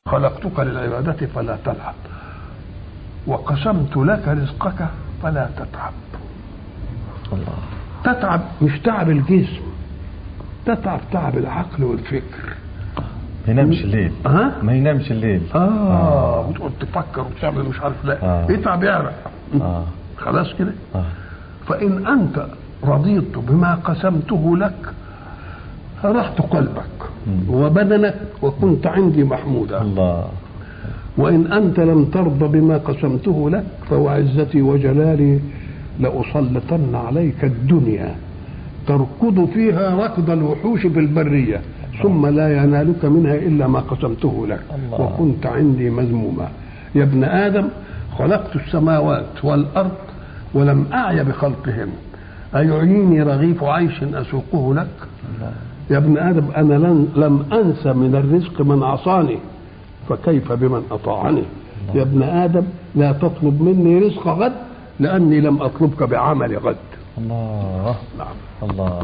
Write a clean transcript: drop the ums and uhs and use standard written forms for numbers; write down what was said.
خلقتك للعبادة فلا تلعب، وقسمت لك رزقك فلا تتعب. الله. تتعب مش تعب الجسم، تتعب تعب العقل والفكر. ما ينامش الليل. ما ينامش الليل. وتقعد تفكر وتعمل مش عارف. لا اتعب يعرق. خلاص كده. فإن أنت رضيت بما قسمته لك فرحت قلبك وبدنك وكنت عندي محمودا. الله. وإن أنت لم ترضى بما قسمته لك فوعزتي وجلالي لأسلطن عليك الدنيا تركض فيها ركض الوحوش في البرية ثم لا ينالك منها إلا ما قسمته لك. الله. وكنت عندي مذموما. يا ابن آدم خلقت السماوات والأرض ولم أعي بخلقهن، أيعيني رغيف عيش أسوقه لك؟ الله. يا ابن آدم أنا لم أنس من الرزق من عصاني فكيف بمن أطاعني؟ الله. يا ابن آدم لا تطلب مني رزق غد لأني لم أطلبك بعمل غد. الله. نعم. الله.